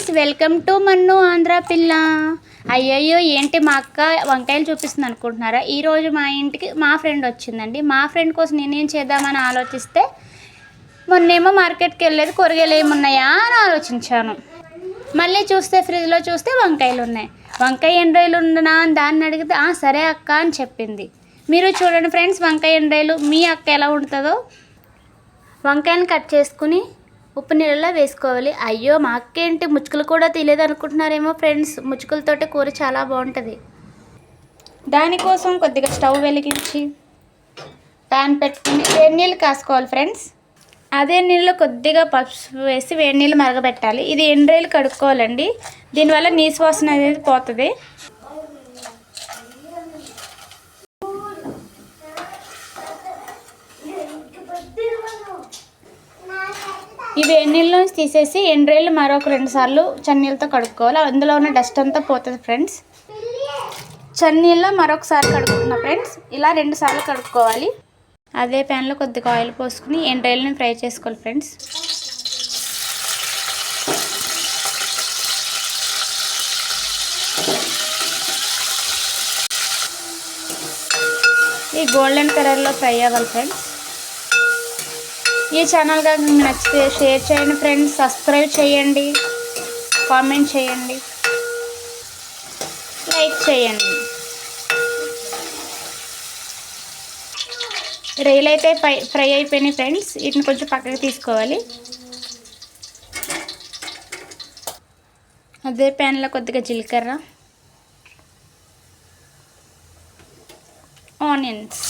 Friends, welcome to మన్ను ఆంధ్ర పిల్ల. అయ్యయ్యో ఏంటి మా అక్క వంకాయలు చూపిస్తుంది అనుకుంటున్నారా? ఈరోజు మా ఇంటికి మా ఫ్రెండ్ వచ్చిందండి. మా ఫ్రెండ్ కోసం నేనేం చేద్దామని ఆలోచిస్తే మొన్నేమో మార్కెట్కి వెళ్ళేది కూరగాయలు ఏమున్నాయా అని ఆలోచించాను. మళ్ళీ చూస్తే ఫ్రిడ్జ్లో చూస్తే వంకాయలు ఉన్నాయి. వంకాయ ఎన్ని రోజులు ఉండనా అని దాన్ని అడిగితే సరే అక్క అని చెప్పింది. మీరు చూడండి ఫ్రెండ్స్, వంకాయ ఎన్ని రోజులు మీ అక్క ఎలా ఉంటుందో. వంకాయని కట్ చేసుకుని ఉప్పు నీళ్ళలో వేసుకోవాలి. అయ్యో మా అక్క ఏంటి ముచ్చుకలు కూడా తెలియదు అనుకుంటున్నారేమో ఫ్రెండ్స్, ముచ్చుకలతోటి కూర చాలా బాగుంటుంది. దానికోసం కొద్దిగా స్టవ్ వెలిగించి ప్యాన్ పెట్టుకుని వేడి నీళ్ళు కాసుకోవాలి ఫ్రెండ్స్. అదే నీళ్ళు కొద్దిగా పసుపు వేసి వేడి నీళ్ళు మరగబెట్టాలి. ఇది ఎండ్రేలు కడుక్కోవాలండి, దీనివల్ల నీసు వాసన అనేది పోతుంది. ఈ వేడి నీళ్ళలోంచి తీసేసి ఎండ్రేళ్ళు మరొక 2 సార్లు చన్నీళ్ళతో కడుక్కోవాలి. అందులో ఉన్న డస్ట్ అంతా పోతుంది ఫ్రెండ్స్. చన్నీళ్ళలో మరొకసారి కడుక్కున్నా ఫ్రెండ్స్. ఇలా 2 సార్లు కడుక్కోవాలి. అదే ప్యాన్లో కొద్దిగా ఆయిల్ పోసుకుని ఎండ్రేళ్ళని ఫ్రై చేసుకోవాలి ఫ్రెండ్స్. ఈ గోల్డెన్ కలర్లో ఫ్రై అవ్వాలి ఫ్రెండ్స్. ఈ ఛానల్ కనుక మీకు నచ్చితే షేర్ చేయండి ఫ్రెండ్స్, సబ్స్క్రైబ్ చేయండి, కామెంట్ చేయండి, లైక్ చేయండి. రైలు అయితే ఫ్రై అయిపోయినాయి ఫ్రెండ్స్. వీటిని కొంచెం పక్కకి తీసుకోవాలి. అదే ప్యాన్లో కొద్దిగా జీలకర్ర, ఆనియన్స్,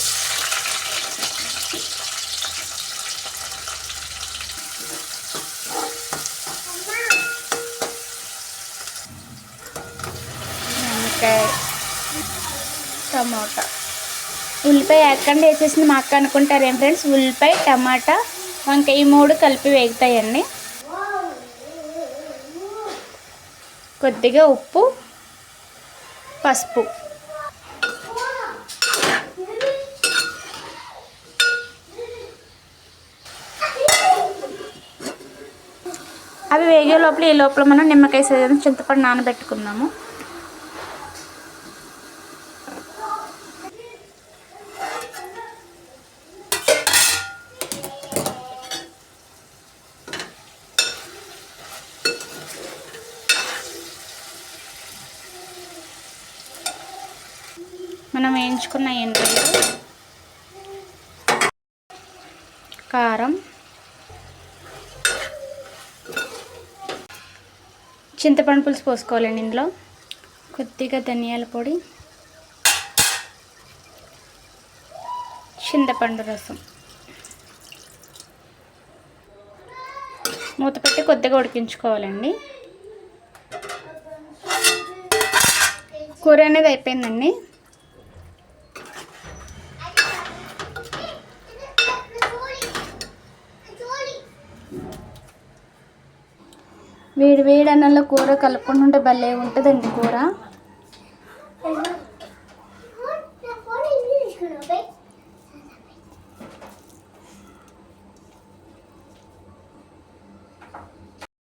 టమాటా, ఉల్లిపాయ ఎక్కడ వేసేసింది మా అక్క అనుకుంటారేం ఫ్రెండ్స్. ఉల్లిపాయ, టమాటా, వంకాయ 3 కలిపి వేగుతాయండి. కొద్దిగా ఉప్పు, పసుపు. అవి వేగే లోపల ఈ లోపల మనం నిమ్మకాయ సైజు చింతపండు నానబెట్టుకుందాము. మనం వేయించుకున్న ఎండ్రేలు, కారం, చింతపండు పులుసు పోసుకోవాలండి. ఇందులో కొద్దిగా ధనియాల పొడి, చింతపండు రసం, మూత పెట్టి కొద్దిగా ఉడికించుకోవాలండి. కూర అనేది అయిపోయిందండి. వేడి వేడి అన్నంలో కూర కలుపుకుంటుంటే భలే ఉంటుందండి కూర.